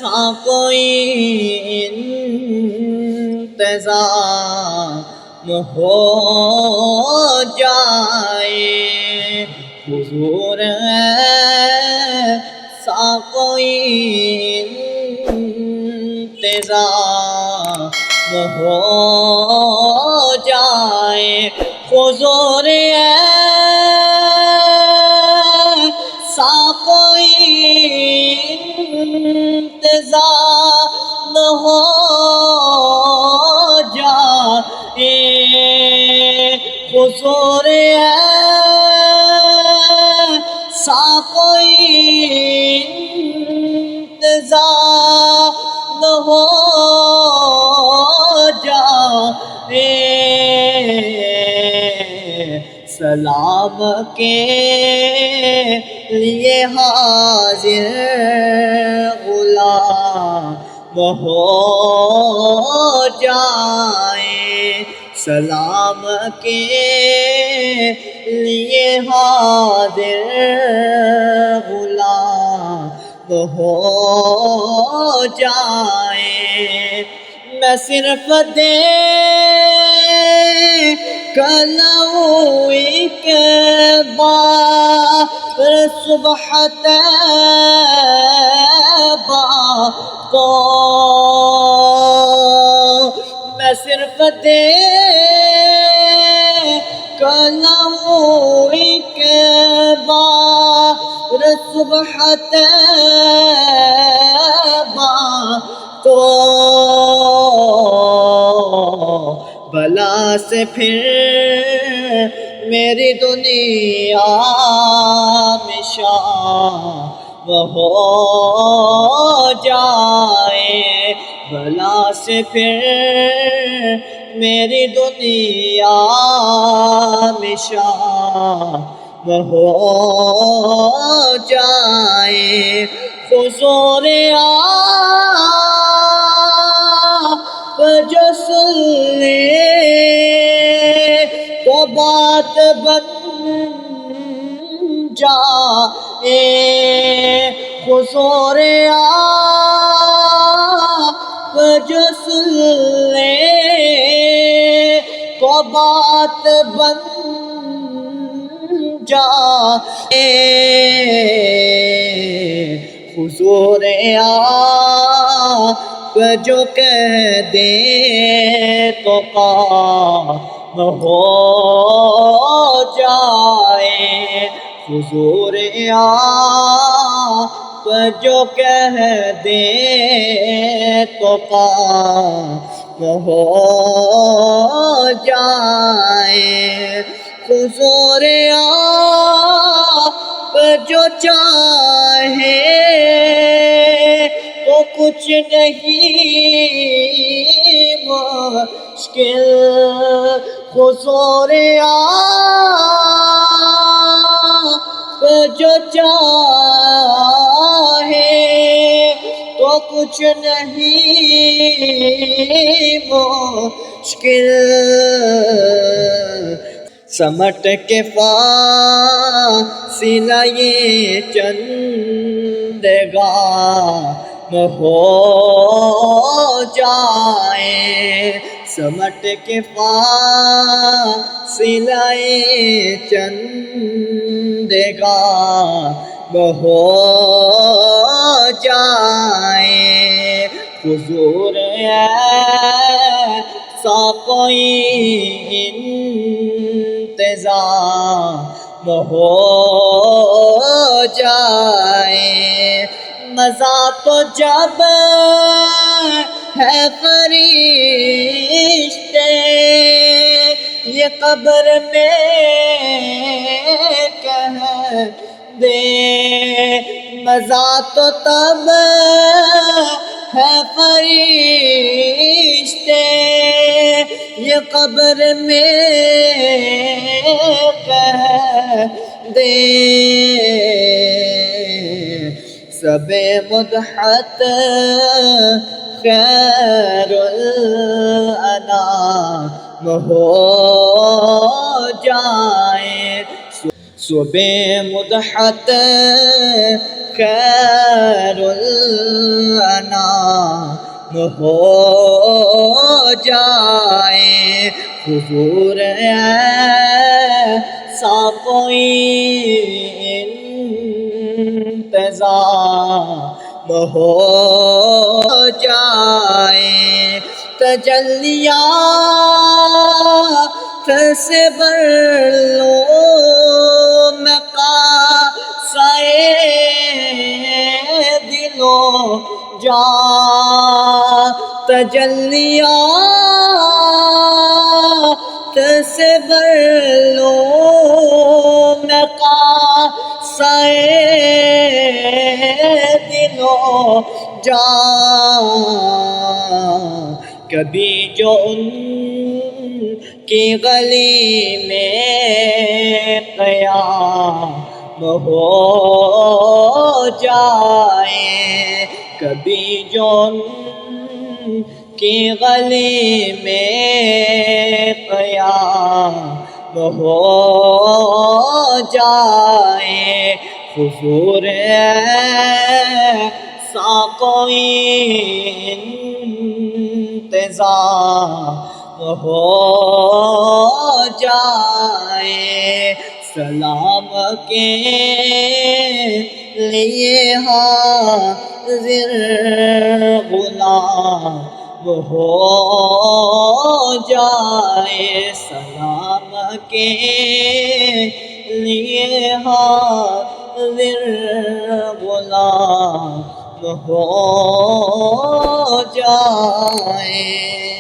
سا کوئی انتظام ہو جائے، حضور ایسا کوئی انتظام ہو جائے، حضور ایسا کوئی انتظام ہو جائے، حضور ایسا کوئی انتظام ہو جائے، سلام کے لیے حاضر غلام ہو جائے، سلام کے لیے حاضر غلام ہو جائے، میں صرف دیکھ لوں ایک بار صبح طیبہ کو، میں صرف دیکھ لوں ایک بار صبح طیبہ کو، بلا سے پھر میری دنیا میں شام ہو جائے، بلا سے پھر میری دنیا میں شام ہو جائے، حضور آپ جو سن لے تو بات بن جائے، حضور آپ جو سن لے تو بات بن جائے، حضور آپ جو کہہ دے تو کام ہو جائے، حضور آپ جو کہہ دے تو کام ہو جائے، حضور آپ جو چاہے تو کچھ نہیں مشکل، حضور آپ جو چاہے تو کچھ نہیں مشکل، سمٹ کے فاصلہ یہ چند گام ہو جائے، سمٹ کے فاصلہ یہ چند گام ہو جائے، حضور ایسا کوئی انتظام ہو جائے، مزہ تو جب ہے فرشتے یہ قبر میں کہہ دے، مزہ تو تب ہے فرشتے یہ قبر میں کہہ دے، سب مدحت خیر الانام ہو جائے، صبح مدحت خیر الانام ہو جائے حضور ایسا کوئی انتظام ہو جائے تجلیات سے بر لو میں قاصۂ دل و جاں تجلیات سے بر لو میں قاصۂ دل و جاں کبھی جو ان کی گلی میں قیام ہو جائے کبھی جو ان کی گلی میں قیام ہو جائے حضور ایسا کوئی انتظام ہو جائے سلام کے لیے حاضر غلام ہو جائے سلام کے لیے حاضر غلام ہو جائے